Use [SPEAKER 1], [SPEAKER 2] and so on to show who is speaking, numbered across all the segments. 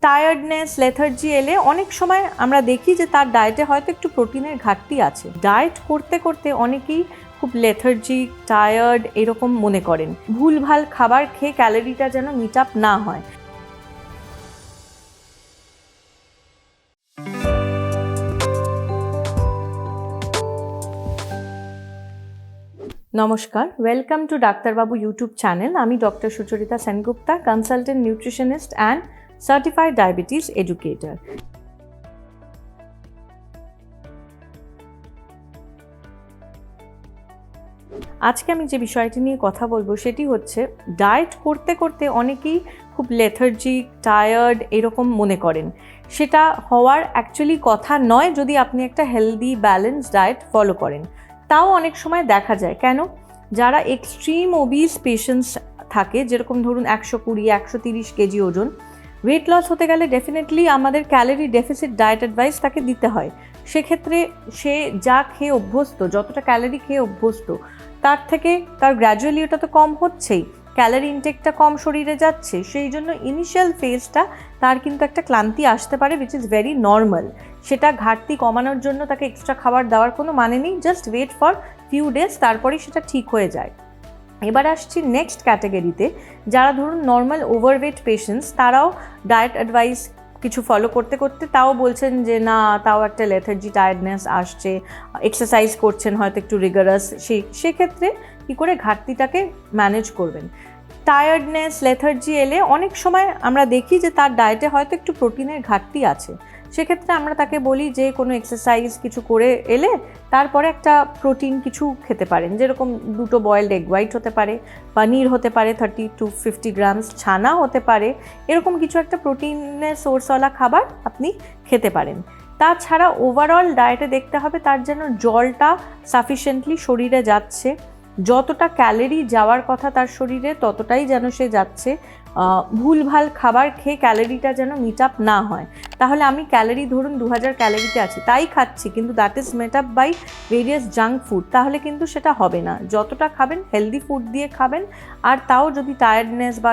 [SPEAKER 1] Tiredness, lethargy এলে অনেক সময় আমরা দেখি যে তার ডায়েটে হয়তো একটু প্রোটিনের ঘাটতি আছে। ডায়েট করতে করতে অনেকেই খুব লেথার্জিক, টায়ার্ড এরকম মনে করেন। ভুলভাল খাবার খেয়ে ক্যালোরিটা যেন মিট আপ না হয়। নমস্কার, ওয়েলকাম টু ডাক্তারবাবু ইউটিউব চ্যানেল। আমি doctor Sucharita Sengupta, consultant nutritionist and certified diabetes educator. আজকে আমি যে বিষয়টি নিয়ে কথা বলবো সেটি হচ্ছে ডায়েট করতে করতে অনেকেই খুব লেথার্জিক, টায়ার্ড এরকম মনে করেন। সেটা হওয়ার অ্যাকচুয়ালি কথা নয় যদি আপনি একটা হেলদি ব্যালেন্স ডায়েট ফলো করেন। তাও অনেক সময় দেখা যায়। কেন? যারা এক্সট্রিম ওবিস পেশেন্টস থাকে, যেরকম ধরুন 120-130 কেজি ওজন, ওয়েট লস হতে গেলে ডেফিনেটলি আমাদের ক্যালোরি ডেফিসিট ডায়েট অ্যাডভাইস তাকে দিতে হয়। সেক্ষেত্রে সে যা খেয়ে অভ্যস্ত, যতটা ক্যালোরি খেয়ে অভ্যস্ত, তার থেকে তার গ্র্যাজুয়ালি ওটা তো কম হচ্ছেই, ক্যালোরি ইনটেকটা কম শরীরে যাচ্ছে। সেই জন্য ইনিশিয়াল ফেজটা তার কিন্তু একটা ক্লান্তি আসতে পারে, উইচ ইজ ভেরি নর্মাল। সেটা ঘাটতি কমানোর জন্য তাকে এক্সট্রা খাবার দেওয়ার কোনো মানে নেই। Just wait for few days, তারপরেই সেটা ঠিক হয়ে যায়। এবার আসছি নেক্সট ক্যাটাগরিতে, যারা ধরুন নর্মাল ওভারওয়েট পেশেন্টস, তারাও ডায়েট অ্যাডভাইস কিছু ফলো করতে করতে তাও বলছেন যে না, তাও একটা লেথার্জি, টায়ার্ডনেস আসছে, এক্সারসাইজ করছেন হয়তো একটু রিগারাস। সেক্ষেত্রে কী করে ঘাটতিটাকে ম্যানেজ করবেন? টায়ার্ডনেস, লেথার্জি এলে অনেক সময় আমরা দেখি যে তার ডায়েটে হয়তো একটু প্রোটিনের ঘাটতি আছে। সেক্ষেত্রে আমরা তাকে বলি যে কোনো এক্সারসাইজ কিছু করে এলে তারপরে একটা প্রোটিন কিছু খেতে পারেন, যেরকম 2 বয়েলড এগ হোয়াইট হতে পারে, পনির হতে পারে 30-50 গ্রামস, ছানা হতে পারে, এরকম কিছু একটা প্রোটিনের সোর্সওয়ালা খাবার আপনি খেতে পারেন। তাছাড়া ওভারঅল ডায়েটে দেখতে হবে তার যেন জলটা সাফিসিয়েন্টলি শরীরে যাচ্ছে, যতটা ক্যালোরি যাওয়ার কথা তার শরীরে ততটাই যেন সে যাচ্ছে। ভুলভাল খাবার খেয়ে ক্যালোরিটা যেন মিট আপ না হয়। তাহলে আমি ক্যালোরি ধরুন 2000 ক্যালোরিতে আছি তাই খাচ্ছি, কিন্তু that is made up by various junk food, তাহলে কিন্তু সেটা হবে না। যতটা খাবেন হেলদি ফুড দিয়ে খাবেন। আর তাও যদি টায়ার্ডনেস বা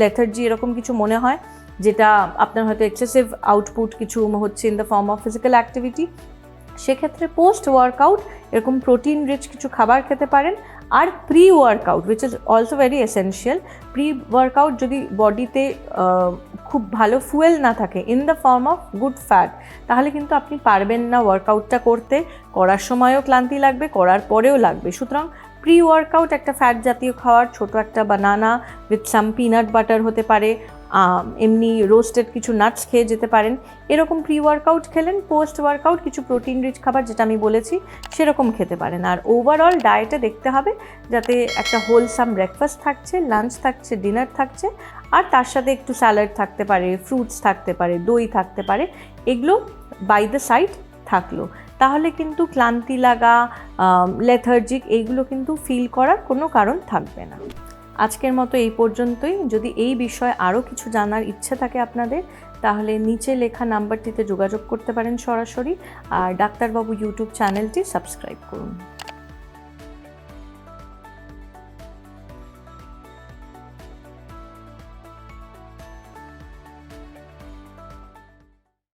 [SPEAKER 1] লেথার্জি এরকম কিছু মনে হয়, যেটা আপনার হয়তো এক্সেসিভ আউটপুট কিছু হচ্ছে in the form of physical activity, সেক্ষেত্রে পোস্ট ওয়ার্কআউট এরকম প্রোটিন রিচ কিছু খাবার খেতে পারেন। আর pre workout, which is also very essential, pre workout যদি বডিতে খুব ভালো ফুয়েল না থাকে in the form of good fat, তাহলে কিন্তু আপনি পারবেন না ওয়ার্কআউটটা করতে। করার সময়ও ক্লান্তি লাগবে, করার পরেও লাগবে। সুতরাং প্রি ওয়ার্কআউট একটা ফ্যাট জাতীয় খাবার, ছোট একটা বানানা উইথ সাম পিনাট বাটার হতে পারে, এমনি রোস্টেড কিছু নাটস খেয়ে যেতে পারেন। এরকম প্রি ওয়ার্কআউট খেলেন। পোস্ট ওয়ার্কআউট কিছু প্রোটিন রিচ খাবার, যেটা আমি বলেছি, সেরকম খেতে পারেন। আর ওভারঅল ডায়েটে দেখতে হবে যাতে একটা হোলসাম ব্রেকফাস্ট থাকছে, লাঞ্চ থাকছে, ডিনার থাকছে, আর তার সাথে একটু স্যালাড থাকতে পারে, ফ্রুটস থাকতে পারে, দই থাকতে পারে, এগুলো বাই দ্য সাইড থাকলো। তাহলে কিন্তু ক্লান্তি লাগা, লেথার্জিক এইগুলো কিন্তু ফিল করার কোনো কারণ থাকবে না। আজকের মতো এই পর্যন্তই। যদি এই বিষয়ে আরও কিছু জানার ইচ্ছে থাকে আপনাদের, তাহলে নিচে লেখা নাম্বারটিতে যোগাযোগ করতে পারেন সরাসরি। আর ডাক্তারবাবু ইউটিউব চ্যানেলটি সাবস্ক্রাইব করুন।